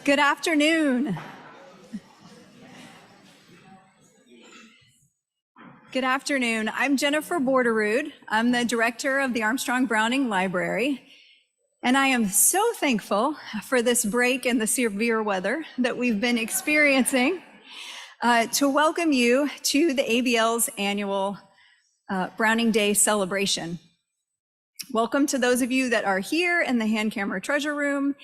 Good afternoon. Good afternoon. I'm Jennifer Borderud. I'm the director of the Armstrong Browning Library, and I am so thankful for this break in the severe weather that we've been experiencing to welcome you to the ABL's annual Browning Day celebration. Welcome to those of you that are here in the hand camera treasure room,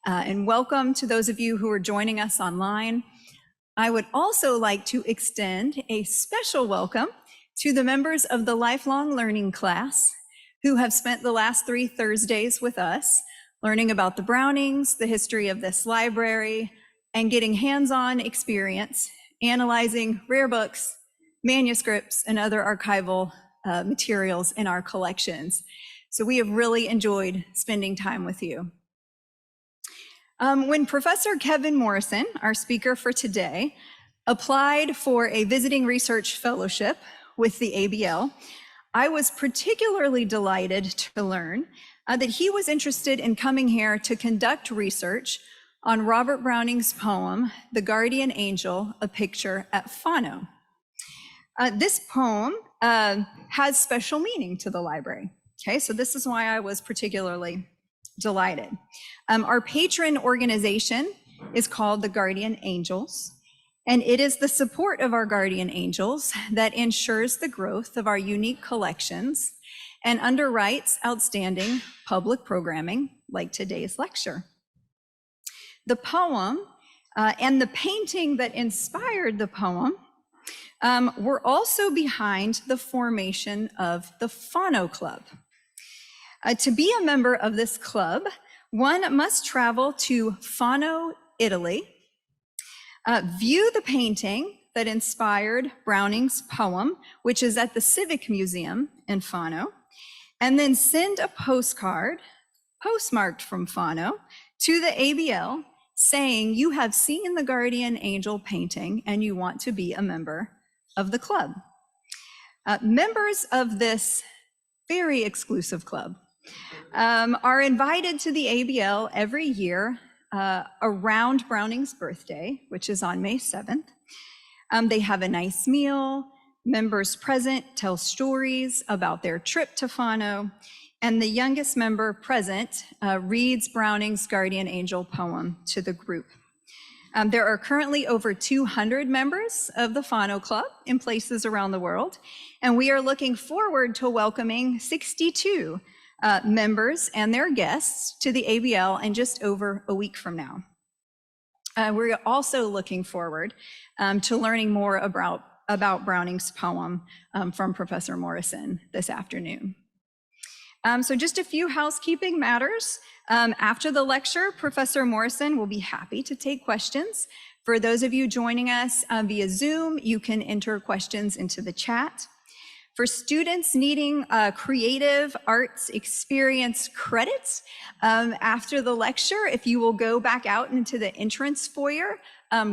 and welcome to those of you who are joining us online. I would also like to extend a special welcome to the members of the Lifelong Learning class who have spent the last 3 Thursdays with us, learning about the Brownings, the history of this library, and getting hands-on experience analyzing rare books, manuscripts, and other archival materials in our collections. So we have really enjoyed spending time with you. When Professor Kevin Morrison, our speaker for today, applied for a visiting research fellowship with the ABL, I was particularly delighted to learn that he was interested in coming here to conduct research on Robert Browning's poem, The Guardian Angel, A Picture at Fano. This poem has special meaning to the library. Okay, so this is why I was particularly delighted. Our patron organization is called the Guardian Angels, and it is the support of our Guardian Angels that ensures the growth of our unique collections and underwrites outstanding public programming like today's lecture. The poem and the painting that inspired the poem were also behind the formation of the Fano Club. To be a member of this club, one must travel to Fano, Italy, view the painting that inspired Browning's poem, which is at the Civic Museum in Fano, and then send a postcard postmarked from Fano to the ABL saying you have seen the Guardian Angel painting and you want to be a member of the club. Members of this very exclusive club are invited to the ABL every year around Browning's birthday, which is on May 7th. They have a nice meal, members present tell stories about their trip to Fano, and the youngest member present reads Browning's Guardian Angel poem to the group. There are currently over 200 members of the Fano Club in places around the world, and we are looking forward to welcoming 62 members and their guests to the ABL in just over a week from now. We're also looking forward to learning more about Browning's poem from Professor Morrison this afternoon. So just a few housekeeping matters. After the lecture, Professor Morrison will be happy to take questions. For those of you joining us via Zoom, you can enter questions into the chat. For students needing creative arts experience credits after the lecture, if you will go back out into the entrance foyer,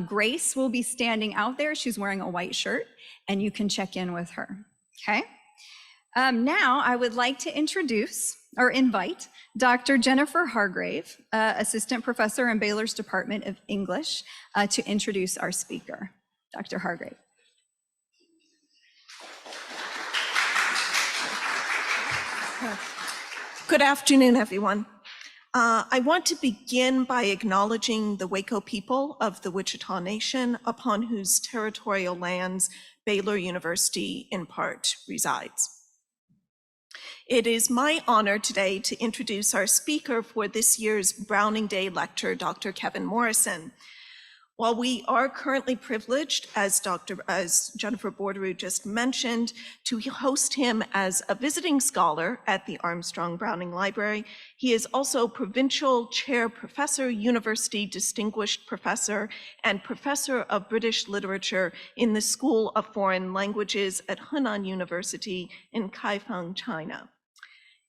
Grace will be standing out there. She's wearing a white shirt, and you can check in with her, okay? Now I would like to introduce or invite Dr. Jennifer Hargrave, Assistant Professor in Baylor's Department of English, to introduce our speaker. Dr. Hargrave. Good afternoon, everyone. I want to begin by acknowledging the Waco people of the Wichita Nation, upon whose territorial lands Baylor University in part resides. It is my honor today to introduce our speaker for this year's Browning Day lecture, Dr. Kevin Morrison. While we are currently privileged, as Jennifer Borderud just mentioned, to host him as a visiting scholar at the Armstrong Browning Library, he is also Provincial Chair Professor, University Distinguished Professor, and Professor of British Literature in the School of Foreign Languages at Henan University in Kaifeng, China.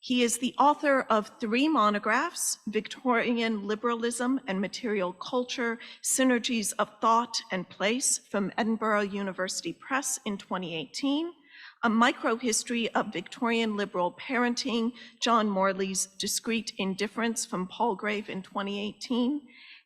He is the author of 3 monographs, Victorian Liberalism and Material Culture, Synergies of Thought and Place from Edinburgh University Press in 2018, a microhistory of Victorian liberal parenting, John Morley's Discreet Indifference from Palgrave in 2018,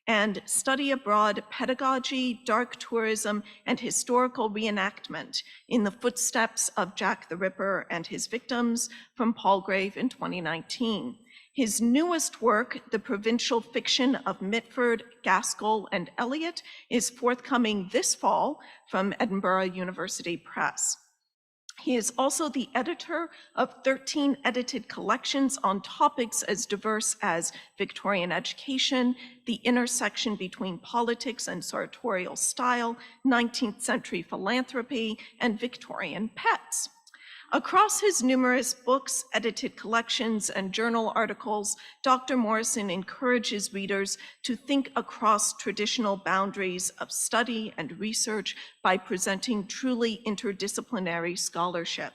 and study abroad pedagogy, dark tourism, and historical reenactment in the footsteps of Jack the Ripper and his victims from Palgrave in 2019. His newest work, The Provincial Fiction of Mitford, Gaskell, and Eliot, is forthcoming this fall from Edinburgh University Press. He is also the editor of 13 edited collections on topics as diverse as Victorian education, the intersection between politics and sartorial style, 19th century philanthropy, and Victorian pets. Across his numerous books, edited collections, and journal articles, Dr. Morrison encourages readers to think across traditional boundaries of study and research by presenting truly interdisciplinary scholarship.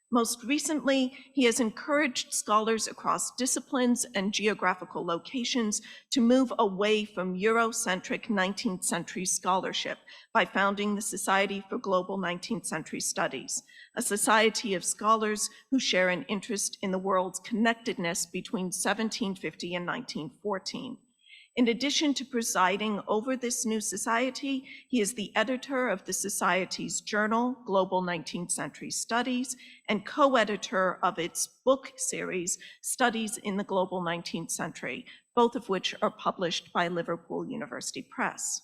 Most recently, he has encouraged scholars across disciplines and geographical locations to move away from Eurocentric 19th century scholarship by founding the Society for Global 19th Century Studies, a society of scholars who share an interest in the world's connectedness between 1750 and 1914. In addition to presiding over this new society, he is the editor of the Society's journal, Global 19th Century Studies, and co-editor of its book series, Studies in the Global 19th Century, both of which are published by Liverpool University Press.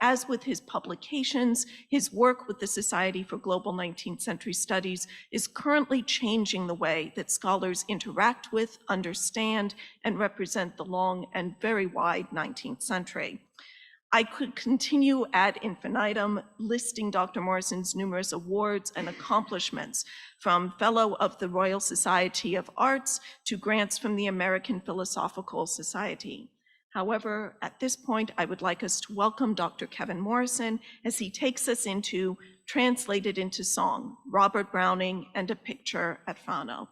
As with his publications, his work with the Society for Global 19th Century Studies is currently changing the way that scholars interact with, understand, and represent the long and very wide 19th century. I could continue ad infinitum listing Dr. Morrison's numerous awards and accomplishments, from Fellow of the Royal Society of Arts to grants from the American Philosophical Society. However, at this point, I would like us to welcome Dr. Kevin Morrison as he takes us into, translated into song, Robert Browning and a Picture at Fano.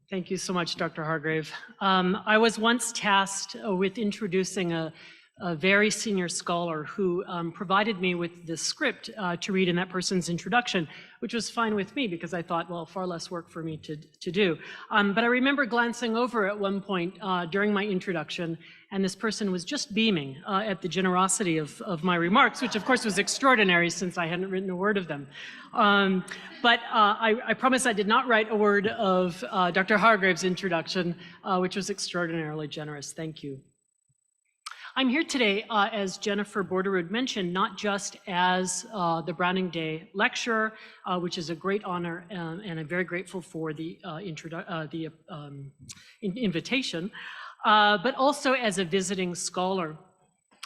Thank you so much, Dr. Hargrave. I was once tasked with introducing a very senior scholar who provided me with the script to read in that person's introduction, which was fine with me because I thought, well, far less work for me to do. But I remember glancing over at one point during my introduction, and this person was just beaming at the generosity of my remarks, which of course was extraordinary since I hadn't written a word of them. But I promise I did not write a word of Dr. Hargrave's introduction, which was extraordinarily generous. Thank you. I'm here today, as Jennifer Borderud mentioned, not just as the Browning Day lecturer, which is a great honor, and I'm very grateful for the invitation, but also as a visiting scholar.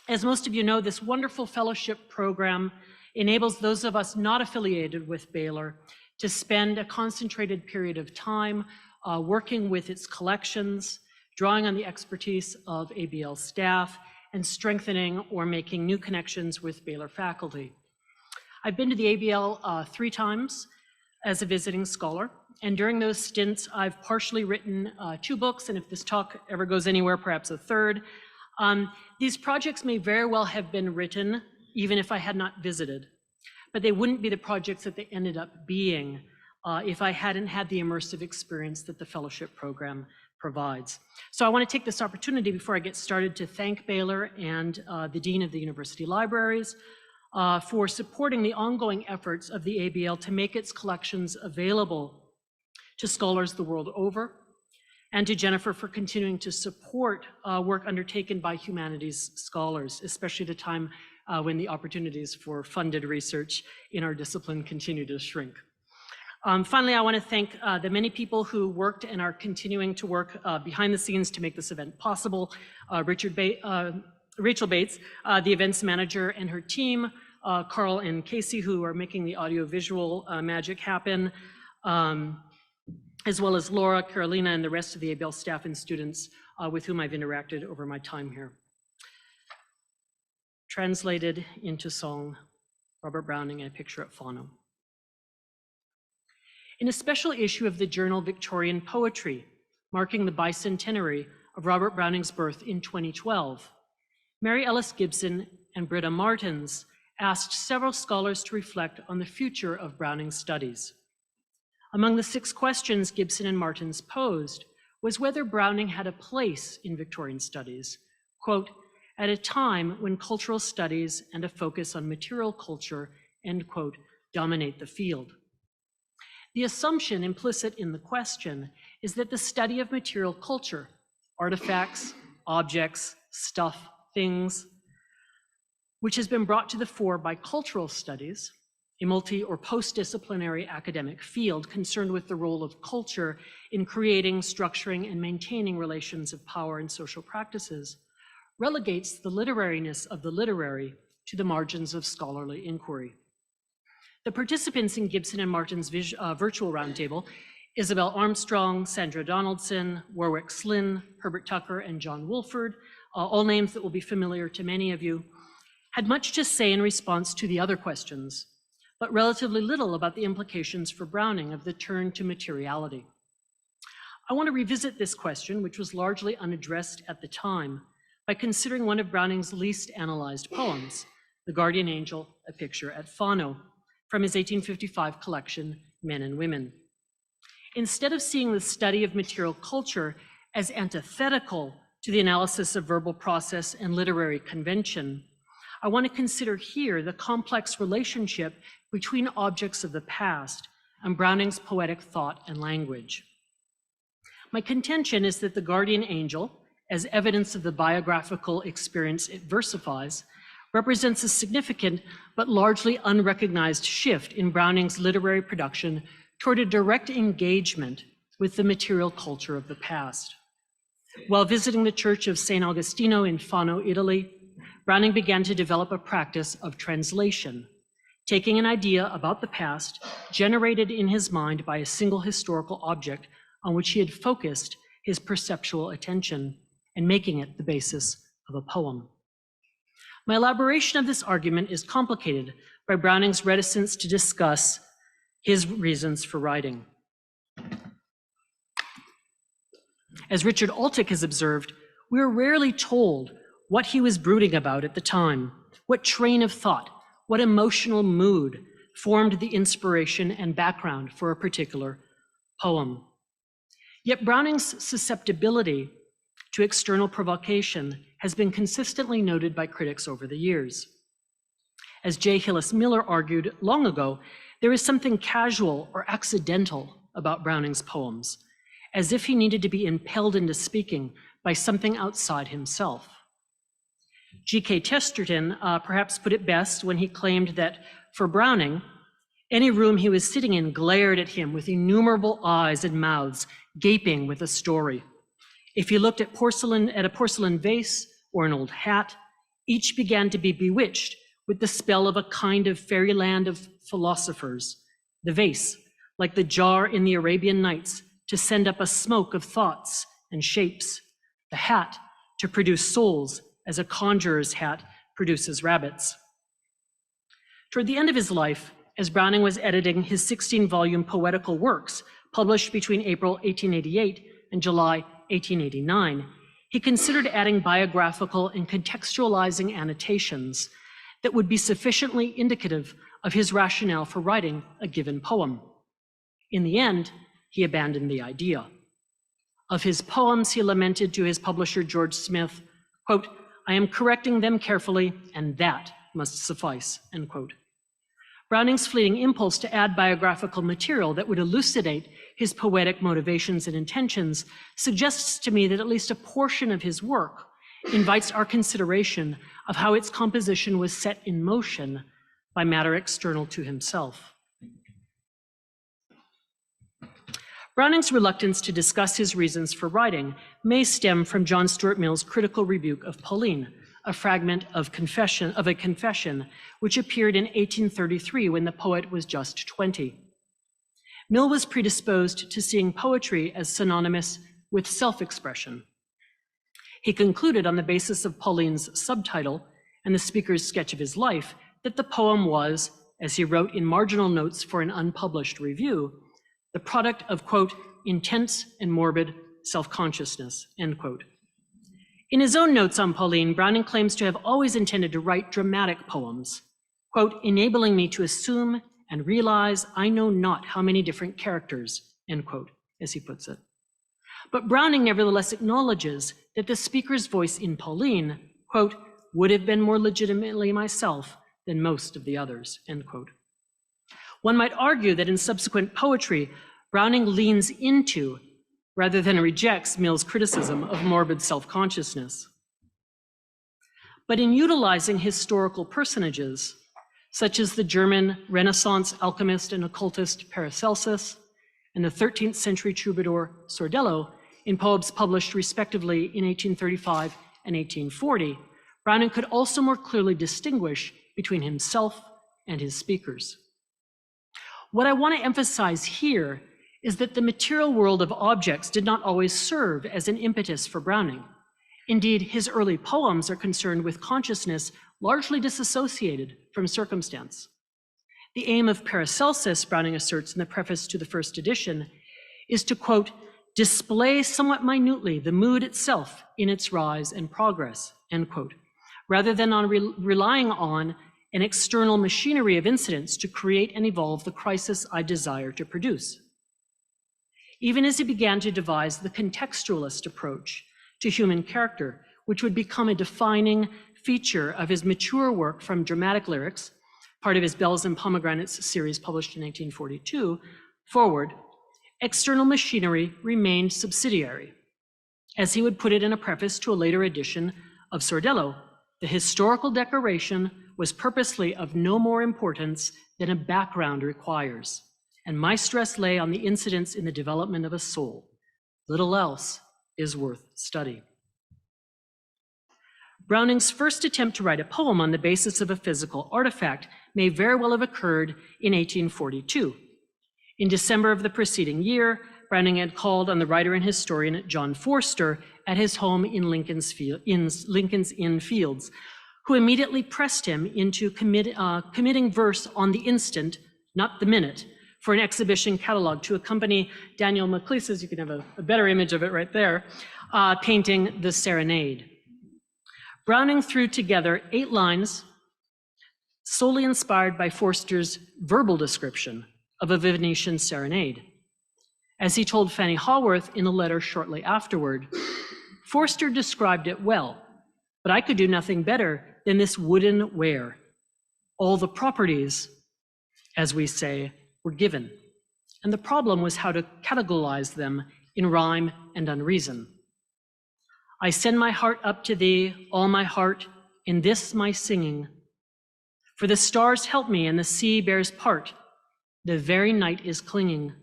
As most of you know, this wonderful fellowship program enables those of us not affiliated with Baylor to spend a concentrated period of time working with its collections, drawing on the expertise of ABL staff, and strengthening or making new connections with Baylor faculty. I've been to the ABL 3 times as a visiting scholar, and during those stints, I've partially written 2 books, and if this talk ever goes anywhere, perhaps a 3rd. These projects may very well have been written even if I had not visited, but they wouldn't be the projects that they ended up being if I hadn't had the immersive experience that the fellowship program provides. So I want to take this opportunity before I get started to thank Baylor and the Dean of the University Libraries for supporting the ongoing efforts of the ABL to make its collections available to scholars the world over, and to Jennifer for continuing to support work undertaken by humanities scholars, especially at a time when the opportunities for funded research in our discipline continue to shrink. Finally, I want to thank the many people who worked and are continuing to work behind the scenes to make this event possible. Rachel Bates, the events manager, and her team, Carl and Casey, who are making the audiovisual magic happen, as well as Laura, Carolina, and the rest of the ABL staff and students with whom I've interacted over my time here. Translated into song, Robert Browning, A Picture at Fano. In a special issue of the journal Victorian Poetry, marking the bicentenary of Robert Browning's birth in 2012, Mary Ellis Gibson and Britta Martins asked several scholars to reflect on the future of Browning studies. Among the 6 questions Gibson and Martins posed was whether Browning had a place in Victorian studies, quote, at a time when cultural studies and a focus on material culture, end quote, dominate the field. The assumption implicit in the question is that the study of material culture, artifacts, objects, stuff, things, which has been brought to the fore by cultural studies, a multi or post-disciplinary academic field concerned with the role of culture in creating, structuring, and maintaining relations of power and social practices, relegates the literariness of the literary to the margins of scholarly inquiry. The participants in Gibson and Martin's virtual roundtable, Isabel Armstrong, Sandra Donaldson, Warwick Slynn, Herbert Tucker, and John Wolford, all names that will be familiar to many of you, had much to say in response to the other questions, but relatively little about the implications for Browning of the turn to materiality. I want to revisit this question, which was largely unaddressed at the time, by considering one of Browning's least analyzed poems, The Guardian Angel, A Picture at Fano, from his 1855 collection, Men and Women. Instead of seeing the study of material culture as antithetical to the analysis of verbal process and literary convention, I want to consider here the complex relationship between objects of the past and Browning's poetic thought and language. My contention is that The Guardian Angel, as evidence of the biographical experience it versifies, represents a significant but largely unrecognized shift in Browning's literary production toward a direct engagement with the material culture of the past. While visiting the Church of St. Agostino in Fano, Italy, Browning began to develop a practice of translation, taking an idea about the past generated in his mind by a single historical object on which he had focused his perceptual attention and making it the basis of a poem. My elaboration of this argument is complicated by Browning's reticence to discuss his reasons for writing. As Richard Altick has observed, we are rarely told what he was brooding about at the time, what train of thought, what emotional mood formed the inspiration and background for a particular poem. Yet Browning's susceptibility to external provocation has been consistently noted by critics over the years. As J. Hillis Miller argued long ago, there is something casual or accidental about Browning's poems, as if he needed to be impelled into speaking by something outside himself. G.K. Chesterton perhaps put it best when he claimed that for Browning, any room he was sitting in glared at him with innumerable eyes and mouths gaping with a story. If he looked at a porcelain vase or an old hat, each began to be bewitched with the spell of a kind of fairyland of philosophers. The vase, like the jar in the Arabian Nights, to send up a smoke of thoughts and shapes. The hat, to produce souls, as a conjurer's hat produces rabbits. Toward the end of his life, as Browning was editing his 16-volume poetical works, published between April 1888 and July 1889, he considered adding biographical and contextualizing annotations that would be sufficiently indicative of his rationale for writing a given poem. In the end, he abandoned the idea. Of his poems, he lamented to his publisher, George Smith, quote, "I am correcting them carefully, and that must suffice," end quote. Browning's fleeting impulse to add biographical material that would elucidate his poetic motivations and intentions suggests to me that at least a portion of his work invites our consideration of how its composition was set in motion by matter external to himself. Browning's reluctance to discuss his reasons for writing may stem from John Stuart Mill's critical rebuke of Pauline, a fragment of a confession which appeared in 1833 when the poet was just 20. Mill was predisposed to seeing poetry as synonymous with self-expression. He concluded on the basis of Pauline's subtitle and the speaker's sketch of his life that the poem was, as he wrote in marginal notes for an unpublished review, the product of, quote, intense and morbid self-consciousness, end quote. In his own notes on Pauline, Browning claims to have always intended to write dramatic poems, quote, enabling me to assume and realize I know not how many different characters, end quote, as he puts it. But Browning nevertheless acknowledges that the speaker's voice in Pauline, quote, would have been more legitimately myself than most of the others, end quote. One might argue that in subsequent poetry, Browning leans into, rather than rejects, Mill's criticism of morbid self-consciousness. But in utilizing historical personages, such as the German Renaissance alchemist and occultist Paracelsus, and the 13th century troubadour Sordello, in poems published respectively in 1835 and 1840, Browning could also more clearly distinguish between himself and his speakers. What I want to emphasize here is that the material world of objects did not always serve as an impetus for Browning. Indeed, his early poems are concerned with consciousness largely disassociated from circumstance. The aim of Paracelsus, Browning asserts in the preface to the first edition, is to, quote, display somewhat minutely the mood itself in its rise and progress, end quote, rather than on relying on an external machinery of incidents to create and evolve the crisis I desire to produce. Even as he began to devise the contextualist approach to human character, which would become a defining feature of his mature work from dramatic lyrics, part of his Bells and Pomegranates series published in 1942, forward, external machinery remained subsidiary. As he would put it in a preface to a later edition of Sordello, the historical decoration was purposely of no more importance than a background requires, and my stress lay on the incidents in the development of a soul. Little else is worth study. Browning's first attempt to write a poem on the basis of a physical artifact may very well have occurred in 1842. In December of the preceding year, Browning had called on the writer and historian John Forster at his home in Lincoln's Inn Fields, who immediately pressed him into committing verse on the instant, not the minute, for an exhibition catalog to accompany Daniel Maclise's, you can have a better image of it right there, painting The Serenade. Browning threw together 8 lines solely inspired by Forster's verbal description of a Venetian serenade. As he told Fanny Haworth in a letter shortly afterward, Forster described it well, but I could do nothing better than this wooden ware. All the properties, as we say, were given, and the problem was how to categorize them in rhyme and unreason. I send my heart up to thee, all my heart, in this my singing. For the stars help me and the sea bears part. The very night is clinging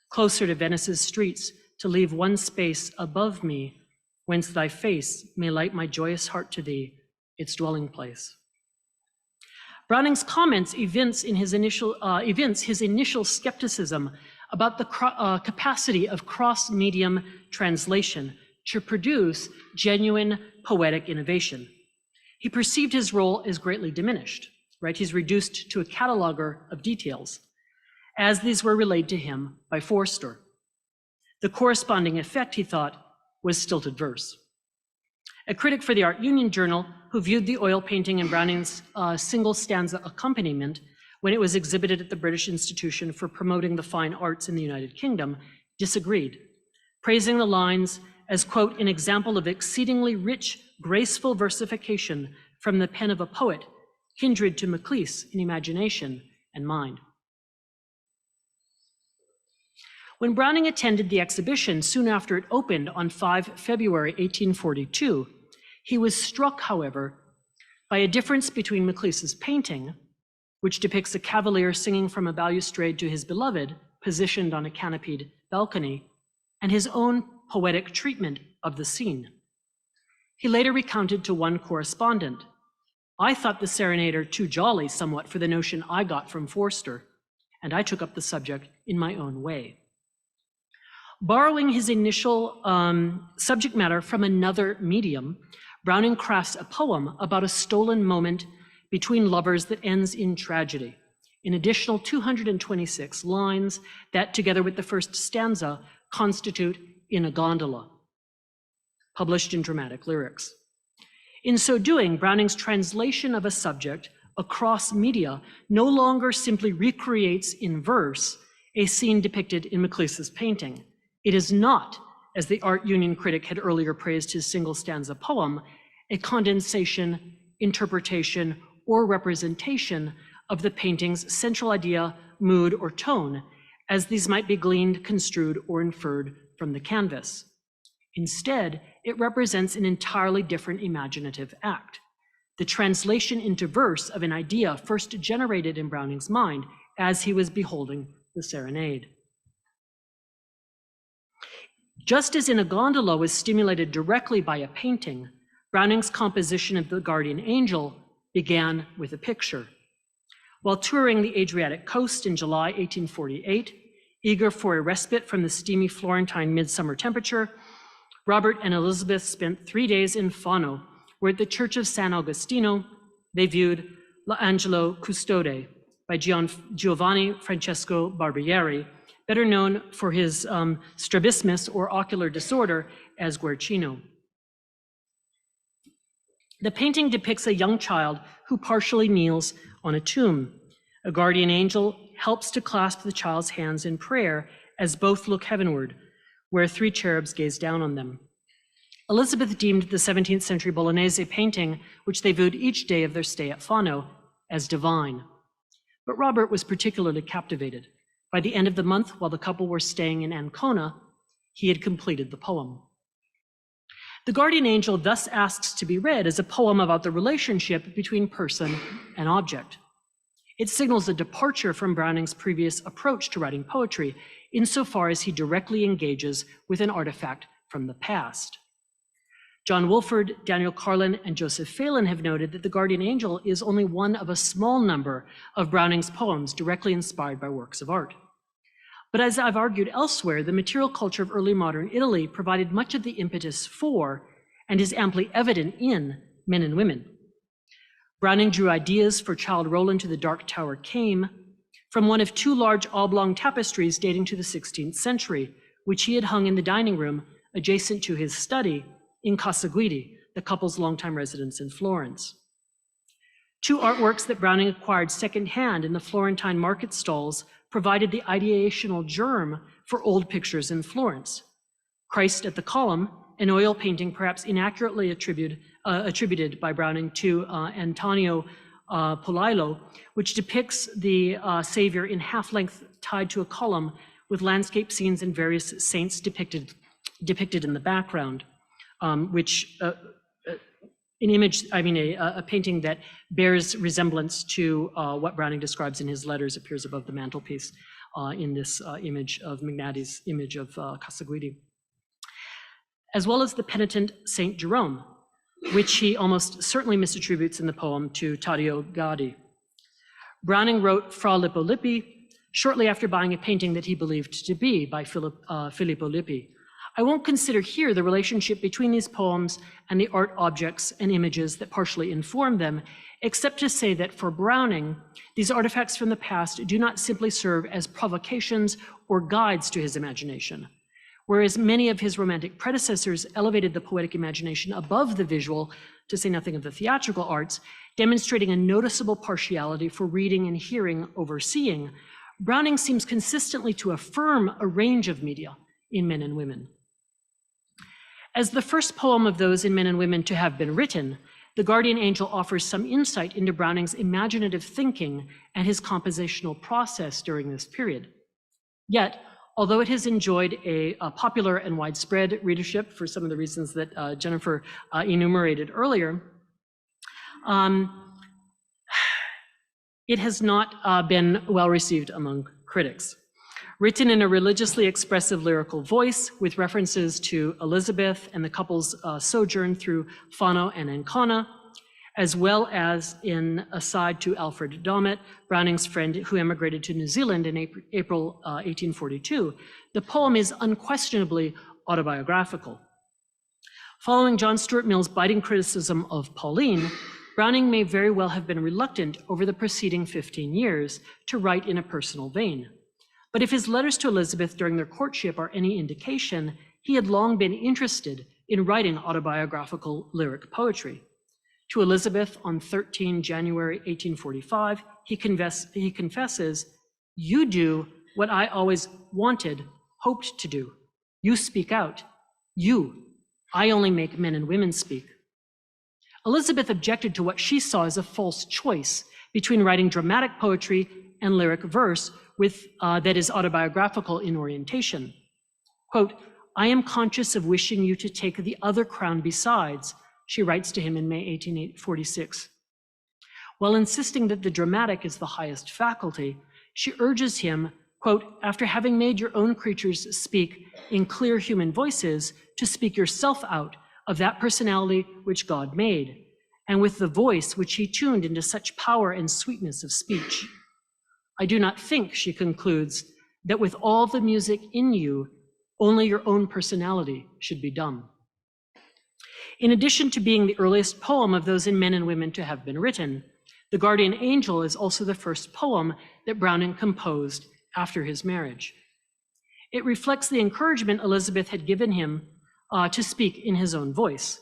closer to Venice's streets to leave one space above me, whence thy face may light my joyous heart to thee, its dwelling place. Browning's comments evince his initial skepticism about the capacity of cross-medium translation to produce genuine poetic innovation. He perceived his role as greatly diminished, right? He's reduced to a cataloger of details, as these were relayed to him by Forster. The corresponding effect, he thought, was stilted verse. A critic for the Art Union Journal, who viewed the oil painting in Browning's single stanza accompaniment when it was exhibited at the British Institution for Promoting the Fine Arts in the United Kingdom, disagreed, praising the lines as, quote, an example of exceedingly rich, graceful versification from the pen of a poet, kindred to Maclise in imagination and mind. When Browning attended the exhibition soon after it opened on 5 February 1842, he was struck, however, by a difference between Maclise's painting, which depicts a cavalier singing from a balustrade to his beloved, positioned on a canopied balcony, and his own poetic treatment of the scene. He later recounted to one correspondent, I thought the serenader too jolly somewhat for the notion I got from Forster, and I took up the subject in my own way. Borrowing his initial subject matter from another medium, Browning crafts a poem about a stolen moment between lovers that ends in tragedy, an additional 226 lines that, together with the first stanza, constitute In a Gondola, published in Dramatic Lyrics. In so doing, Browning's translation of a subject across media no longer simply recreates in verse a scene depicted in Maclise's painting. It is not, as the art union critic had earlier praised his single stanza poem, a condensation, interpretation, or representation of the painting's central idea, mood, or tone, as these might be gleaned, construed, or inferred from the canvas. Instead, it represents an entirely different imaginative act, the translation into verse of an idea first generated in Browning's mind as he was beholding the serenade. Just as in a gondola was stimulated directly by a painting, Browning's composition of The Guardian Angel began with a picture. While touring the Adriatic coast in July 1848, eager for a respite from the steamy Florentine midsummer temperature, Robert and Elizabeth spent 3 days in Fano, where at the Church of San Agostino, they viewed L'Angelo Custode by Giovanni Francesco Barbieri, better known for his strabismus or ocular disorder as Guercino. The painting depicts a young child who partially kneels on a tomb. A guardian angel helps to clasp the child's hands in prayer as both look heavenward, where 3 cherubs gaze down on them. Elizabeth deemed the 17th century Bolognese painting, which they viewed each day of their stay at Fano, as divine. But Robert was particularly captivated. By the end of the month, while the couple were staying in Ancona, he had completed the poem. The Guardian Angel thus asks to be read as a poem about the relationship between person and object. It signals a departure from Browning's previous approach to writing poetry, insofar as he directly engages with an artifact from the past. John Wolford, Daniel Carlin, and Joseph Phelan have noted that The Guardian Angel is only one of a small number of Browning's poems directly inspired by works of art. But as I've argued elsewhere, the material culture of early modern Italy provided much of the impetus for, and is amply evident in, Men and Women. Browning drew ideas for Childe Roland to the Dark Tower Came from one of 2 large oblong tapestries dating to the 16th century, which he had hung in the dining room adjacent to his study in Casa Guidi, the couple's longtime residence in Florence. 2 artworks that Browning acquired secondhand in the Florentine market stalls provided the ideational germ for old pictures in Florence. Christ at the Column, an oil painting perhaps inaccurately attributed by Browning to Antonio Polailo, which depicts the Savior in half-length tied to a column with landscape scenes and various saints depicted in the background. A painting that bears resemblance to what Browning describes in his letters appears above the mantelpiece in this image of Magnati's image of Casa Guidi. As well as the penitent Saint Jerome, which he almost certainly misattributes in the poem to Taddeo Gaddi. Browning wrote Fra Lippo Lippi shortly after buying a painting that he believed to be by Filippo Lippi. I won't consider here the relationship between these poems and the art objects and images that partially inform them, except to say that for Browning, these artifacts from the past do not simply serve as provocations or guides to his imagination. Whereas many of his romantic predecessors elevated the poetic imagination above the visual, to say nothing of the theatrical arts, demonstrating a noticeable partiality for reading and hearing over seeing, Browning seems consistently to affirm a range of media in Men and Women. As the first poem of those in Men and Women to have been written, The Guardian Angel offers some insight into Browning's imaginative thinking and his compositional process during this period. Yet, although it has enjoyed a popular and widespread readership for some of the reasons that Jennifer enumerated earlier, it has not been well received among critics. Written in a religiously expressive lyrical voice with references to Elizabeth and the couple's sojourn through Fano and Ancona, as well as in aside to Alfred Domett, Browning's friend who emigrated to New Zealand in April 1842, the poem is unquestionably autobiographical. Following John Stuart Mill's biting criticism of Pauline, Browning may very well have been reluctant over the preceding 15 years to write in a personal vein. But if his letters to Elizabeth during their courtship are any indication, he had long been interested in writing autobiographical lyric poetry. To Elizabeth on 13 January 1845, he confesses, "You do what I always wanted, hoped to do. You speak out. I only make men and women speak." Elizabeth objected to what she saw as a false choice between writing dramatic poetry and lyric verse that is autobiographical in orientation. Quote, "I am conscious of wishing you to take the other crown besides," she writes to him in May 1846. While insisting that the dramatic is the highest faculty, she urges him, quote, "after having made your own creatures speak in clear human voices, to speak yourself out of that personality which God made, and with the voice which he tuned into such power and sweetness of speech. I do not think," she concludes, "that with all the music in you, only your own personality should be dumb." In addition to being the earliest poem of those in Men and Women to have been written, The Guardian Angel is also the first poem that Browning composed after his marriage. It reflects the encouragement Elizabeth had given him to speak in his own voice.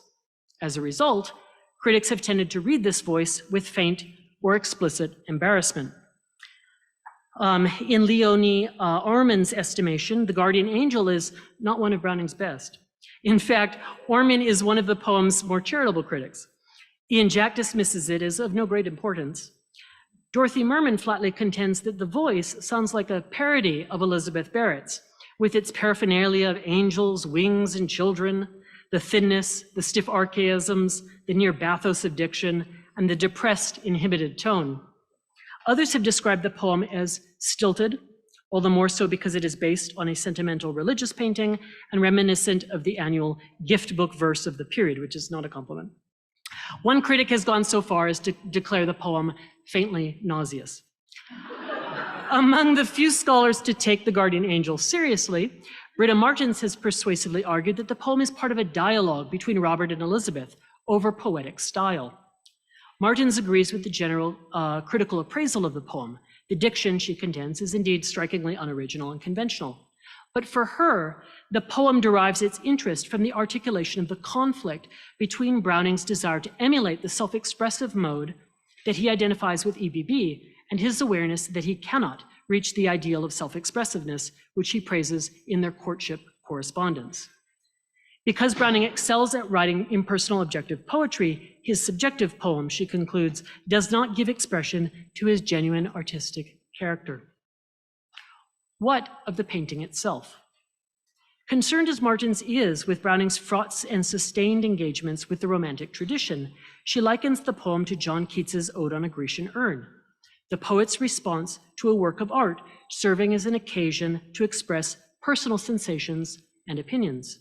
As a result, critics have tended to read this voice with faint or explicit embarrassment. In Leonie Orman's estimation, The Guardian Angel is not one of Browning's best. In fact, Orman is one of the poem's more charitable critics. Ian Jack dismisses it as of no great importance. Dorothy Merman flatly contends that the voice sounds like a parody of Elizabeth Barrett's, with its paraphernalia of angels, wings, and children, the thinness, the stiff archaisms, the near bathos of diction, and the depressed, inhibited tone. Others have described the poem as stilted, all the more so because it is based on a sentimental religious painting and reminiscent of the annual gift book verse of the period, which is not a compliment. One critic has gone so far as to declare the poem faintly nauseous. Among the few scholars to take The Guardian Angel seriously, Britta Martins has persuasively argued that the poem is part of a dialogue between Robert and Elizabeth over poetic style. Martins agrees with the general critical appraisal of the poem. The diction, she contends, is indeed strikingly unoriginal and conventional. But for her, the poem derives its interest from the articulation of the conflict between Browning's desire to emulate the self-expressive mode that he identifies with EBB and his awareness that he cannot reach the ideal of self-expressiveness, which he praises in their courtship correspondence. Because Browning excels at writing impersonal objective poetry, his subjective poem, she concludes, does not give expression to his genuine artistic character. What of the painting itself? Concerned as Martins is with Browning's fraught and sustained engagements with the Romantic tradition, she likens the poem to John Keats's Ode on a Grecian Urn, the poet's response to a work of art serving as an occasion to express personal sensations and opinions.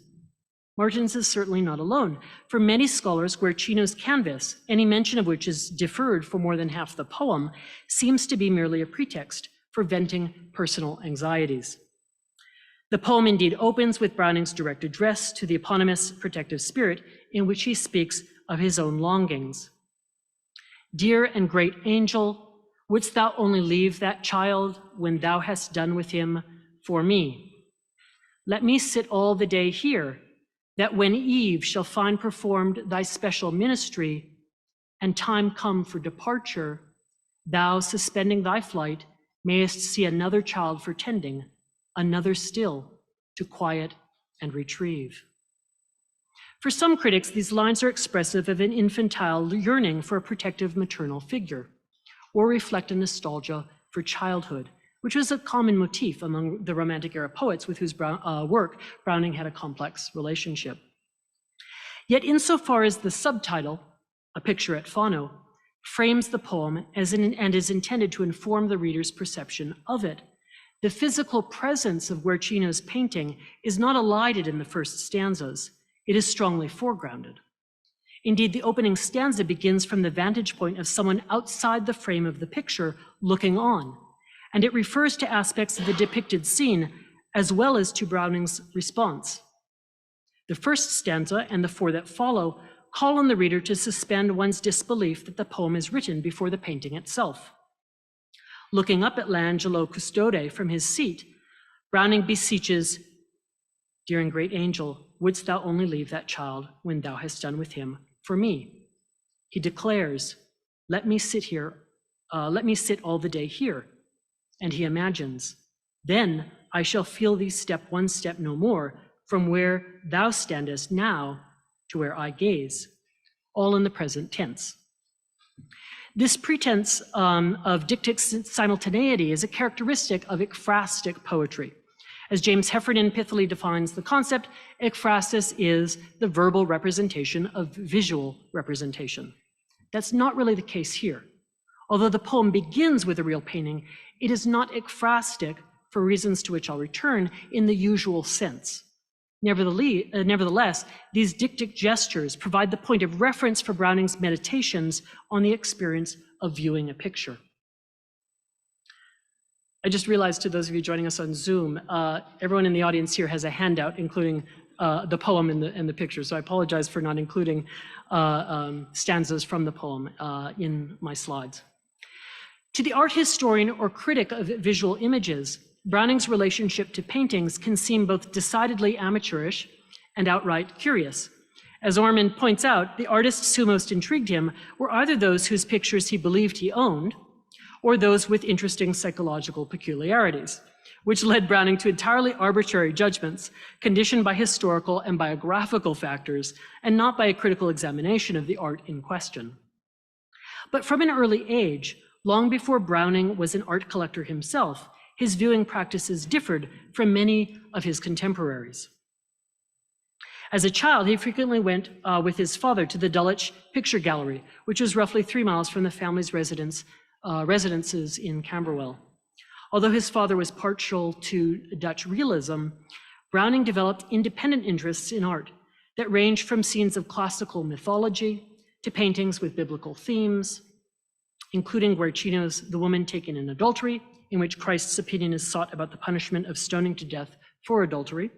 Martins is certainly not alone. For many scholars, Guercino's canvas, any mention of which is deferred for more than half the poem, seems to be merely a pretext for venting personal anxieties. The poem indeed opens with Browning's direct address to the eponymous protective spirit, in which he speaks of his own longings. "Dear and great angel, wouldst thou only leave that child when thou hast done with him for me? Let me sit all the day here, that when eve shall find performed thy special ministry, and time come for departure, thou, suspending thy flight, mayest see another child for tending, another still to quiet and retrieve." For some critics, these lines are expressive of an infantile yearning for a protective maternal figure, or reflect a nostalgia for childhood, which was a common motif among the Romantic era poets with whose work Browning had a complex relationship. Yet insofar as the subtitle, A Picture at Fano, frames the poem and is intended to inform the reader's perception of it, the physical presence of Guercino's painting is not elided in the first stanzas. It is strongly foregrounded. Indeed, the opening stanza begins from the vantage point of someone outside the frame of the picture looking on, and it refers to aspects of the depicted scene as well as to Browning's response. The first stanza and the four that follow call on the reader to suspend one's disbelief that the poem is written before the painting itself. Looking up at L'Angelo Custode from his seat, Browning beseeches, "Dear and great angel, wouldst thou only leave that child when thou hast done with him for me?" He declares, let me sit all the day here. And he imagines, then I shall feel thee step one step no more from where thou standest now to where I gaze, all in the present tense. This pretense of dictic simultaneity is a characteristic of ekphrastic poetry. As James Heffernan pithily defines the concept, ekphrasis is the verbal representation of visual representation. That's not really the case here. Although the poem begins with a real painting, it is not ekphrastic, for reasons to which I'll return, in the usual sense. Nevertheless, these dictic gestures provide the point of reference for Browning's meditations on the experience of viewing a picture. I just realized, to those of you joining us on Zoom, everyone in the audience here has a handout, including the poem and the picture, so I apologize for not including stanzas from the poem in my slides. To the art historian or critic of visual images, Browning's relationship to paintings can seem both decidedly amateurish and outright curious. As Ormond points out, the artists who most intrigued him were either those whose pictures he believed he owned, or those with interesting psychological peculiarities, which led Browning to entirely arbitrary judgments, conditioned by historical and biographical factors, and not by a critical examination of the art in question. But from an early age, long before Browning was an art collector himself, his viewing practices differed from many of his contemporaries. As a child, he frequently went with his father to the Dulwich Picture Gallery, which was roughly 3 miles from the family's residences in Camberwell. Although his father was partial to Dutch realism, Browning developed independent interests in art that ranged from scenes of classical mythology to paintings with biblical themes, including Guercino's The Woman Taken in Adultery, in which Christ's opinion is sought about the punishment of stoning to death for adultery,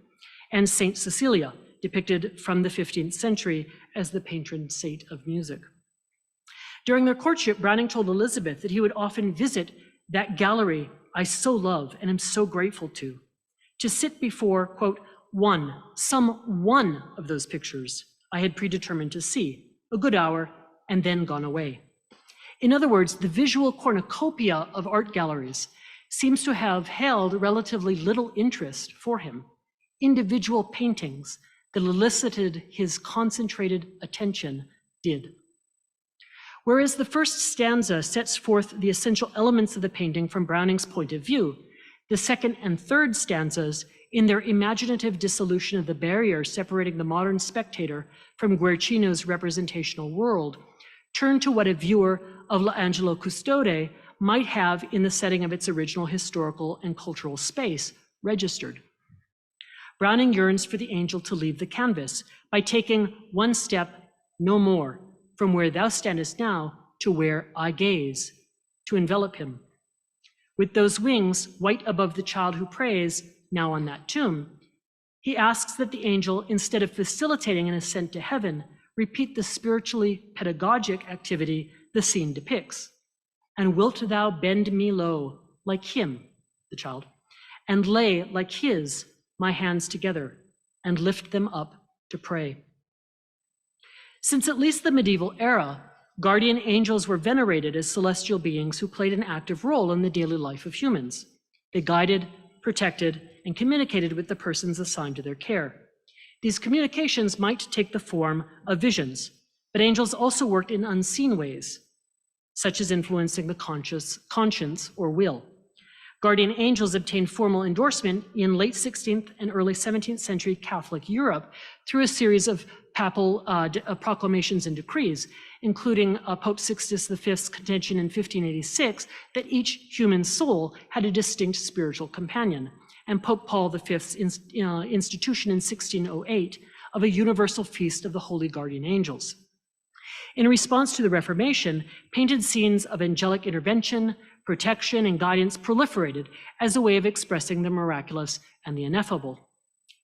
and Saint Cecilia, depicted from the 15th century as the patron saint of music. During their courtship, Browning told Elizabeth that he would often visit that gallery I so love and am so grateful to sit before, quote, some one of those pictures I had predetermined to see, a good hour, and then gone away. In other words, the visual cornucopia of art galleries seems to have held relatively little interest for him. Individual paintings that elicited his concentrated attention did. Whereas the first stanza sets forth the essential elements of the painting from Browning's point of view, the second and third stanzas, in their imaginative dissolution of the barrier separating the modern spectator from Guercino's representational world, turn to what a viewer of L'Angelo Custode might have in the setting of its original historical and cultural space registered. Browning yearns for the angel to leave the canvas by taking one step, no more, from where thou standest now to where I gaze, to envelop him. With those wings white above the child who prays, now on that tomb, he asks that the angel, instead of facilitating an ascent to heaven, repeat the spiritually pedagogic activity the scene depicts. And wilt thou bend me low, like him, the child, and lay, like his, my hands together, and lift them up to pray. Since at least the medieval era, guardian angels were venerated as celestial beings who played an active role in the daily life of humans. They guided, protected, and communicated with the persons assigned to their care. These communications might take the form of visions, but angels also worked in unseen ways, such as influencing the conscience or will. Guardian angels obtained formal endorsement in late 16th and early 17th century Catholic Europe through a series of papal proclamations and decrees, including Pope Sixtus V's contention in 1586 that each human soul had a distinct spiritual companion, and Pope Paul V's institution in 1608 of a universal feast of the Holy Guardian Angels. In response to the Reformation, painted scenes of angelic intervention, protection, and guidance proliferated as a way of expressing the miraculous and the ineffable.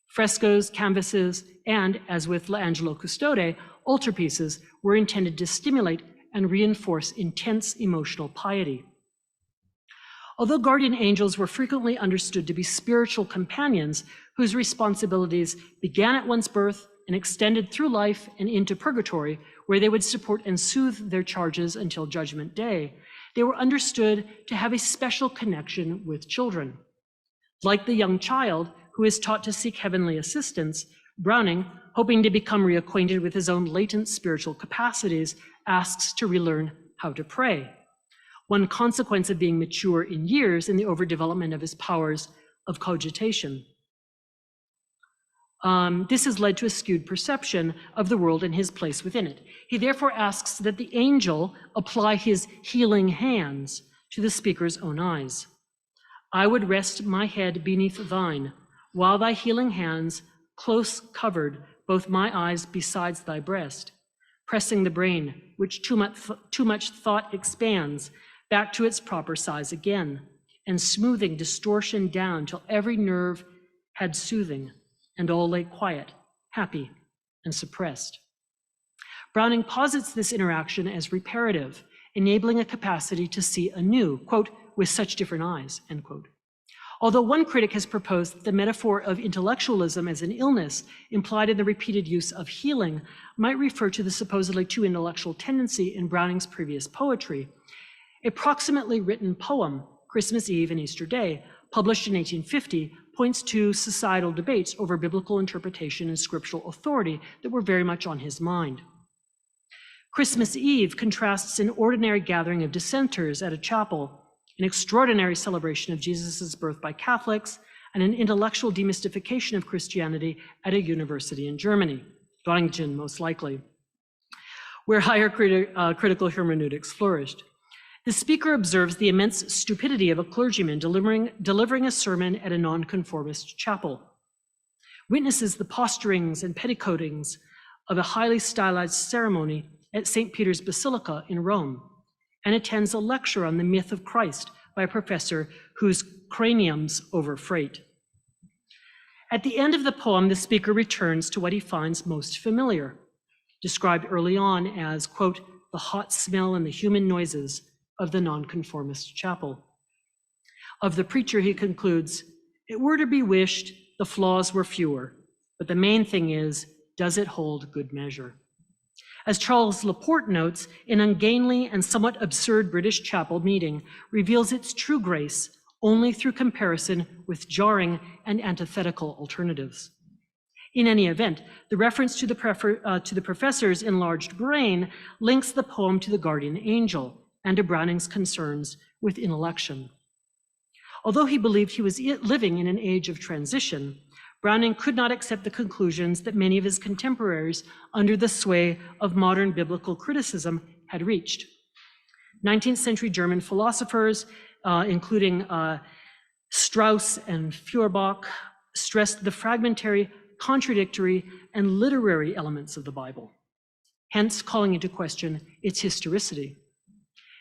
Frescoes, canvases, and, as with L'Angelo Custode, altarpieces were intended to stimulate and reinforce intense emotional piety. Although guardian angels were frequently understood to be spiritual companions whose responsibilities began at one's birth and extended through life and into purgatory, where they would support and soothe their charges until Judgment Day, they were understood to have a special connection with children. Like the young child who is taught to seek heavenly assistance, Browning, hoping to become reacquainted with his own latent spiritual capacities, asks to relearn how to pray. One consequence of being mature in years in the overdevelopment of his powers of cogitation. This has led to a skewed perception of the world and his place within it. He therefore asks that the angel apply his healing hands to the speaker's own eyes. I would rest my head beneath thine, while thy healing hands close covered both my eyes besides thy breast, pressing the brain, which too much thought expands, back to its proper size again, and smoothing distortion down till every nerve had soothing, and all lay quiet, happy, and suppressed. Browning posits this interaction as reparative, enabling a capacity to see anew, quote, with such different eyes, end quote. Although one critic has proposed that the metaphor of intellectualism as an illness implied in the repeated use of healing might refer to the supposedly too intellectual tendency in Browning's previous poetry, a proximately written poem, Christmas Eve and Easter Day, published in 1850, points to societal debates over biblical interpretation and scriptural authority that were very much on his mind. Christmas Eve contrasts an ordinary gathering of dissenters at a chapel, an extraordinary celebration of Jesus' birth by Catholics, and an intellectual demystification of Christianity at a university in Germany, Göttingen most likely, where higher critical hermeneutics flourished. The speaker observes the immense stupidity of a clergyman delivering a sermon at a nonconformist chapel, witnesses the posturings and petticoatings of a highly stylized ceremony at St. Peter's Basilica in Rome, and attends a lecture on the myth of Christ by a professor whose cranium's overfreight. At the end of the poem, the speaker returns to what he finds most familiar, described early on as, quote, the hot smell and the human noises of the nonconformist chapel. Of the preacher, he concludes, it were to be wished the flaws were fewer, but the main thing is, does it hold good measure? As Charles Laporte notes, an ungainly and somewhat absurd British chapel meeting reveals its true grace only through comparison with jarring and antithetical alternatives. In any event, the reference to the professor's enlarged brain links the poem to the guardian angel and to Browning's concerns with intellection. Although he believed he was living in an age of transition, Browning could not accept the conclusions that many of his contemporaries, under the sway of modern biblical criticism, had reached. 19th century German philosophers, including Strauss and Feuerbach, stressed the fragmentary, contradictory, and literary elements of the Bible, hence calling into question its historicity.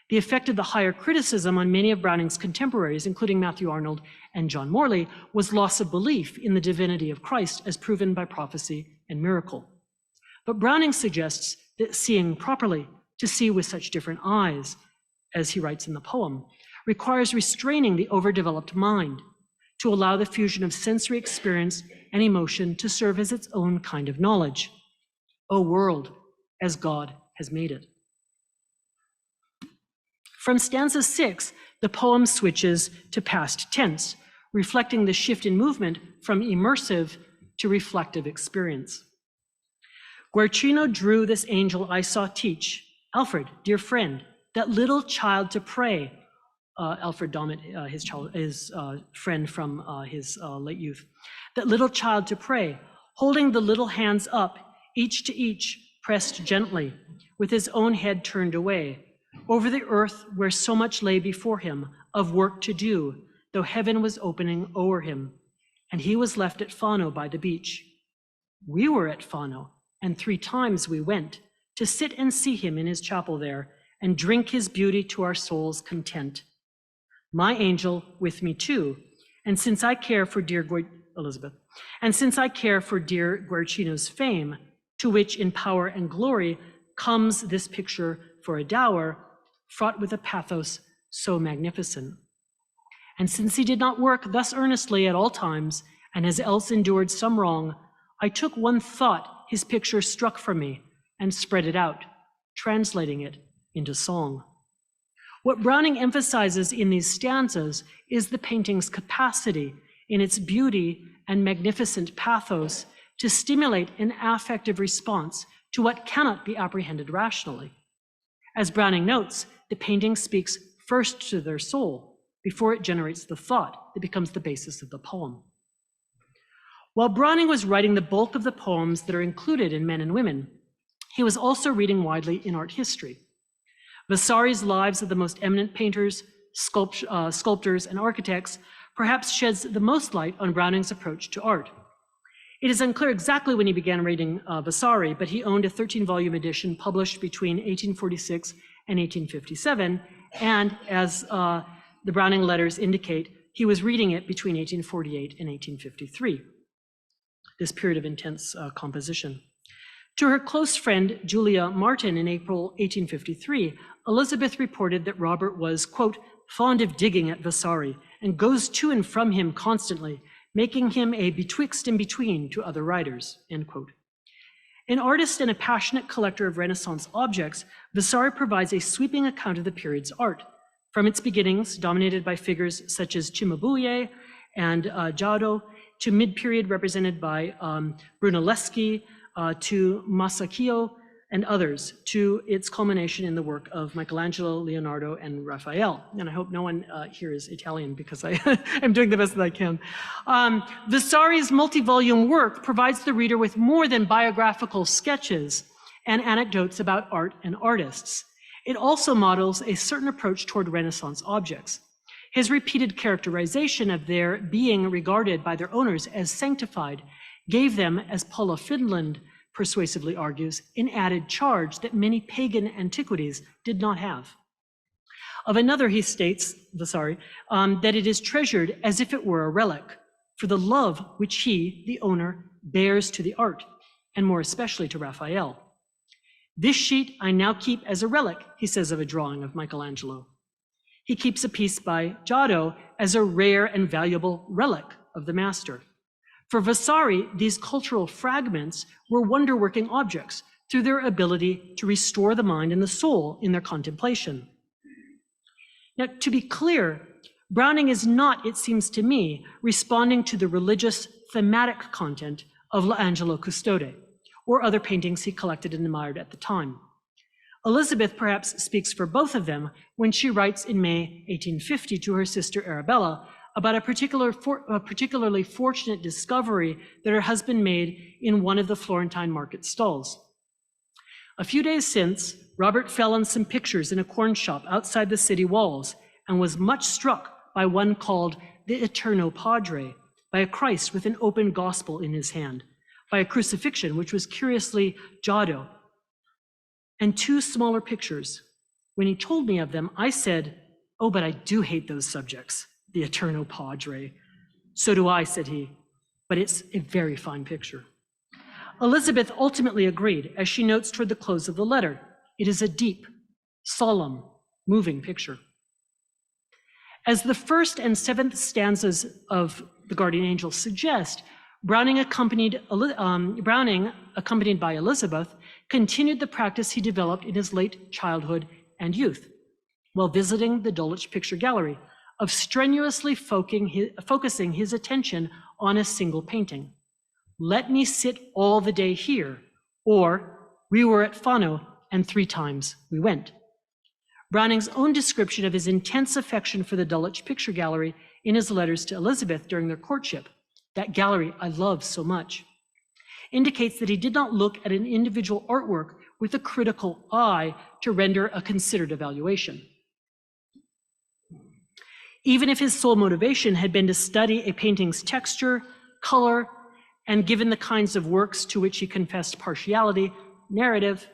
The effect of the higher criticism on many of Browning's contemporaries, including Matthew Arnold and John Morley, was loss of belief in the divinity of Christ as proven by prophecy and miracle. But Browning suggests that seeing properly, to see with such different eyes, as he writes in the poem, requires restraining the overdeveloped mind to allow the fusion of sensory experience and emotion to serve as its own kind of knowledge. O world, as God has made it. From stanza 6, the poem switches to past tense, reflecting the shift in movement from immersive to reflective experience. Guercino drew this angel I saw teach, Alfred, dear friend, that little child to pray. Alfred Dommett, his friend from his late youth. That little child to pray, holding the little hands up, each to each, pressed gently, with his own head turned away, over the earth where so much lay before him of work to do, though heaven was opening o'er him, and he was left at Fano by the beach. We were at Fano, and 3 times we went to sit and see him in his chapel there, and drink his beauty to our soul's content. My angel with me too, and since I care for dear Guercino's fame, to which in power and glory comes this picture for a dower, fraught with a pathos so magnificent. And since he did not work thus earnestly at all times, and has else endured some wrong, I took one thought his picture struck from me and spread it out, translating it into song. What Browning emphasizes in these stanzas is the painting's capacity in its beauty and magnificent pathos to stimulate an affective response to what cannot be apprehended rationally. As Browning notes, the painting speaks first to their soul before it generates the thought that becomes the basis of the poem. While Browning was writing the bulk of the poems that are included in Men and Women, he was also reading widely in art history. Vasari's lives of the most eminent painters, sculptors, and architects perhaps sheds the most light on Browning's approach to art. It is unclear exactly when he began reading Vasari, but he owned a 13-volume edition published between 1846 and 1857, and as the Browning letters indicate, he was reading it between 1848 and 1853, this period of intense composition. To her close friend, Julia Martin, in April 1853, Elizabeth reported that Robert was, quote, fond of digging at Vasari and goes to and from him constantly, making him a betwixt and between to other writers, end quote. An artist and a passionate collector of Renaissance objects, Vasari provides a sweeping account of the period's art, from its beginnings, dominated by figures such as Cimabue and Giotto, to mid-period represented by Brunelleschi, to Masaccio and others, to its culmination in the work of Michelangelo, Leonardo, and Raphael. And I hope no one here is Italian because I am doing the best that I can. Vasari's multi-volume work provides the reader with more than biographical sketches and anecdotes about art and artists. It also models a certain approach toward Renaissance objects. His repeated characterization of their being regarded by their owners as sanctified gave them, as Paula Findland persuasively argues, an added charge that many pagan antiquities did not have. Of another, he states, Vasari, that it is treasured as if it were a relic, for the love which he, the owner, bears to the art, and more especially to Raphael. This sheet I now keep as a relic, he says of a drawing of Michelangelo. He keeps a piece by Giotto as a rare and valuable relic of the master. For Vasari, these cultural fragments were wonder-working objects through their ability to restore the mind and the soul in their contemplation. Now, to be clear, Browning is not, it seems to me, responding to the religious thematic content of L'Angelo Custode or other paintings he collected and admired at the time. Elizabeth perhaps speaks for both of them when she writes in May 1850 to her sister Arabella about a particularly fortunate discovery that her husband made in one of the Florentine market stalls. A few days since, Robert fell on some pictures in a corn shop outside the city walls and was much struck by one called the Eterno Padre, by a Christ with an open gospel in his hand, by a crucifixion which was curiously Giotto, and two smaller pictures. When he told me of them, I said, "Oh, but I do hate those subjects, the Eterno Padre." "So do I," said he, "but it's a very fine picture." Elizabeth ultimately agreed, as she notes toward the close of the letter. It is a deep, solemn, moving picture. As the first and seventh stanzas of The Guardian Angel suggest, Browning, accompanied by Elizabeth, continued the practice he developed in his late childhood and youth, while visiting the Dulwich Picture Gallery, of strenuously focusing his attention on a single painting. "Let me sit all the day here," or "We were at Fano, and 3 times we went." Browning's own description of his intense affection for the Dulwich Picture Gallery in his letters to Elizabeth during their courtship, "That gallery I love so much," indicates that he did not look at an individual artwork with a critical eye to render a considered evaluation. Even if his sole motivation had been to study a painting's texture, color, and given the kinds of works to which he confessed partiality, narrative,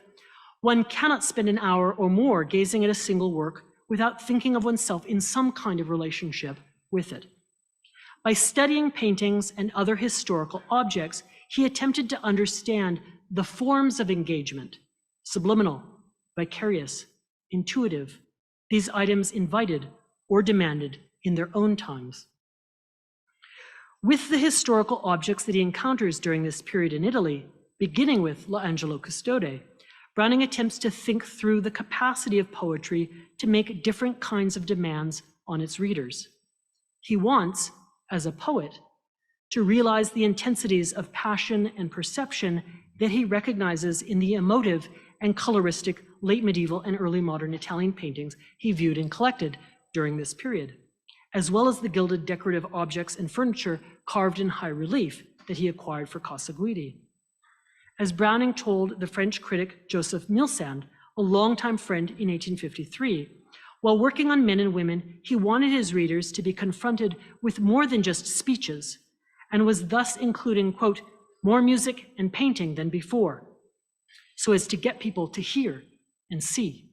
one cannot spend an hour or more gazing at a single work without thinking of oneself in some kind of relationship with it. By studying paintings and other historical objects, he attempted to understand the forms of engagement, subliminal, vicarious, intuitive, these items invited or demanded in their own times. With the historical objects that he encounters during this period in Italy, Beginning with L'Angelo Custode, Browning attempts to think through the capacity of poetry to make different kinds of demands on its readers. He wants, as a poet, to realize the intensities of passion and perception that he recognizes in the emotive and coloristic late medieval and early modern Italian paintings he viewed and collected during this period, as well as the gilded decorative objects and furniture carved in high relief that he acquired for Casa Guidi. As Browning told the French critic Joseph Milsand, a longtime friend in 1853, while working on Men and Women, he wanted his readers to be confronted with more than just speeches, and was thus including, quote, more music and painting than before, so as to get people to hear and see.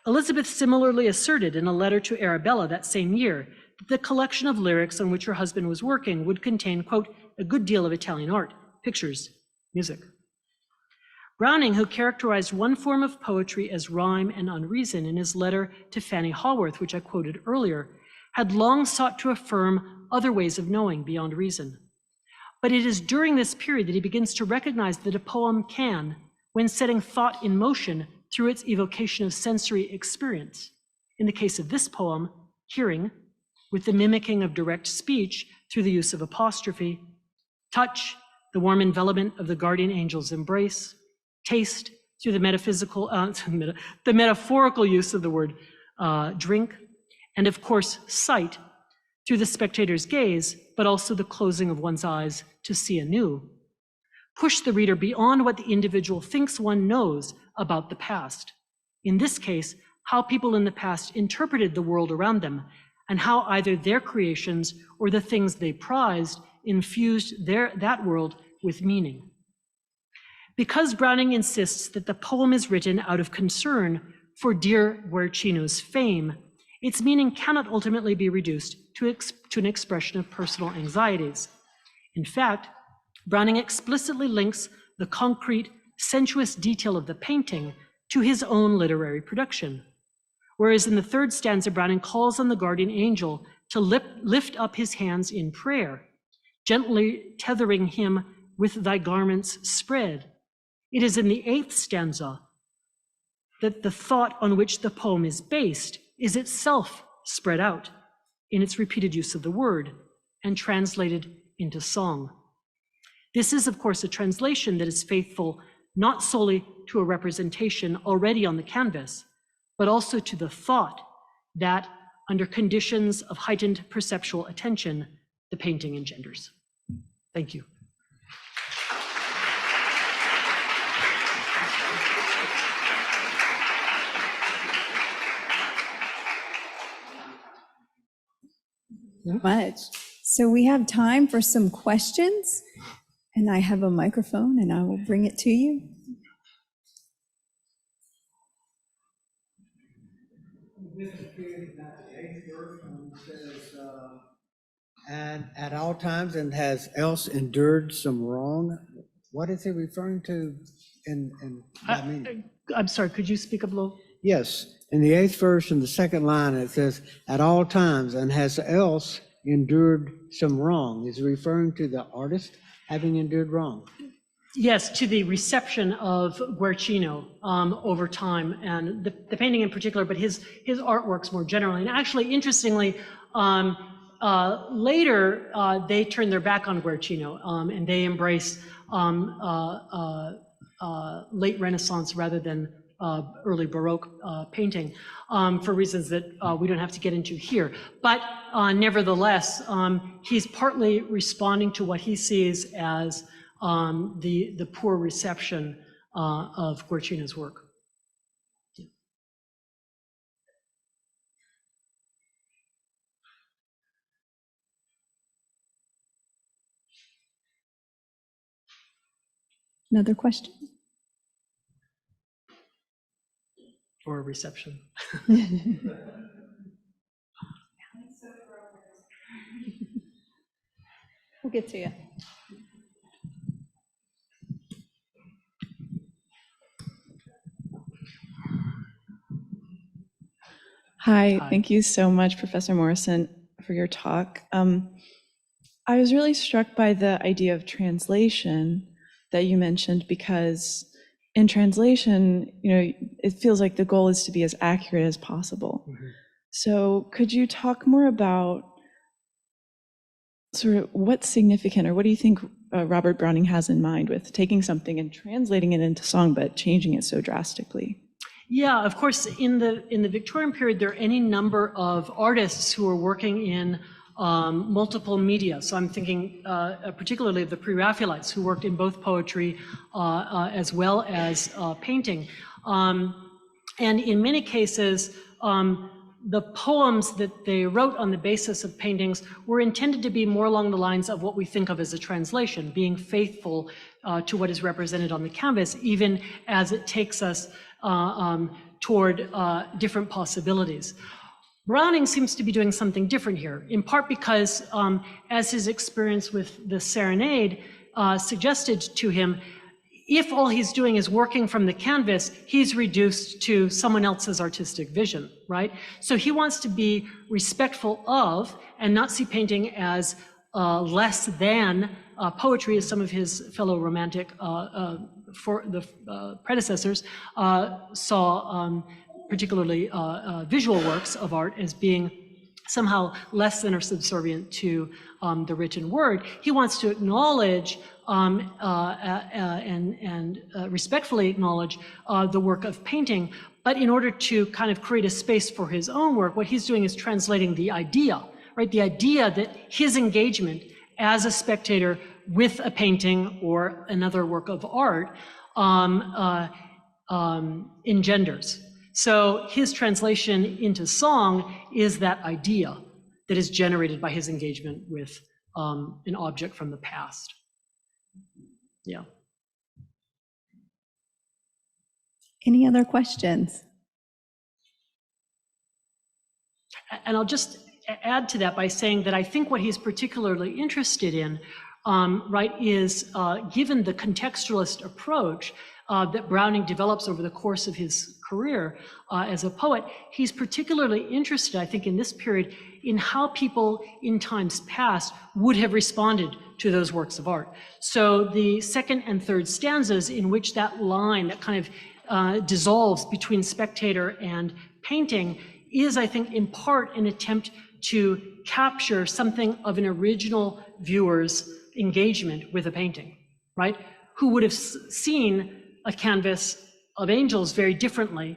Elizabeth similarly asserted in a letter to Arabella that same year that the collection of lyrics on which her husband was working would contain, quote, a good deal of Italian art, pictures, music. Browning, who characterized one form of poetry as rhyme and unreason in his letter to Fanny Haworth, which I quoted earlier, had long sought to affirm other ways of knowing beyond reason. But it is during this period that he begins to recognize that a poem can, when setting thought in motion through its evocation of sensory experience, in the case of this poem, hearing, with the mimicking of direct speech through the use of apostrophe, touch, the warm envelopment of the guardian angel's embrace, taste, through the the metaphorical use of the word drink, and of course, sight, through the spectator's gaze, but also the closing of one's eyes to see anew, push the reader beyond what the individual thinks one knows about the past. In this case, how people in the past interpreted the world around them, and how either their creations or the things they prized infused that world with meaning. Because Browning insists that the poem is written out of concern for dear Guercino's fame, its meaning cannot ultimately be reduced to an expression of personal anxieties. In fact, Browning explicitly links the concrete, sensuous detail of the painting to his own literary production. Whereas in the third stanza, Browning calls on the guardian angel to lift up his hands in prayer, gently tethering him with thy garments spread. It is in the 8th stanza that the thought on which the poem is based is itself spread out in its repeated use of the word and translated into song. This is, of course, a translation that is faithful not solely to a representation already on the canvas, but also to the thought that, under conditions of heightened perceptual attention, the painting engenders. Thank you. Much. So we have time for some questions, and I have a microphone and I will bring it to you. And at all times and has else endured some wrong. What is he referring to I'm sorry, could you speak up a little? Yes, in the 8th verse in the 2nd line, it says, at all times and has else endured some wrong. Is he referring to the artist having endured wrong? Yes, to the reception of Guercino over time, and the painting in particular, but his artworks more generally. And actually, interestingly, later they turn their back on Guercino and they embrace late Renaissance rather than early Baroque painting for reasons that we don't have to get into here. But nevertheless, he's partly responding to what he sees as the poor reception of Guercino's work. Another question? Or reception. We'll get to you. Hi, Hi. thank you so much, Professor Morrison, for your talk. I was really struck by the idea of translation, that you mentioned, because in translation, it feels like the goal is to be as accurate as possible. So could you talk more about sort of what's significant, or what do you think Robert Browning has in mind with taking something and translating it into song, but changing it so drastically? Yeah, of course, in the Victorian period, there are any number of artists who are working in multiple media. So I'm thinking particularly of the Pre-Raphaelites, who worked in both poetry as well as painting. And in many cases, the poems that they wrote on the basis of paintings were intended to be more along the lines of what we think of as a translation, being faithful to what is represented on the canvas, even as it takes us toward different possibilities. Browning seems to be doing something different here, in part because, as his experience with the Serenade suggested to him, if all he's doing is working from the canvas, he's reduced to someone else's artistic vision, right? So he wants to be respectful of and not see painting as less than poetry, as some of his fellow romantic predecessors saw particularly visual works of art as being somehow less than or subservient to the written word. He wants to acknowledge and respectfully acknowledge the work of painting, but in order to kind of create a space for his own work, what he's doing is translating the idea, right? The idea that his engagement as a spectator with a painting or another work of art engenders. So his translation into song is that idea that is generated by his engagement with an object from the past. Yeah. Any other questions? And I'll just add to that by saying that I think what he's particularly interested in, right, is given the contextualist approach that Browning develops over the course of his career as a poet, he's particularly interested, I think, in this period, in how people in times past would have responded to those works of art. So the second and third stanzas, in which that line that kind of dissolves between spectator and painting, is, I think, in part an attempt to capture something of an original viewer's engagement with a painting, right? Who would have seen a canvas of angels very differently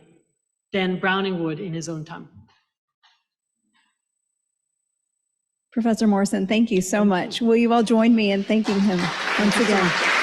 than Browning would in his own time. Professor Morrison, thank you so much. Will you all join me in thanking him once again?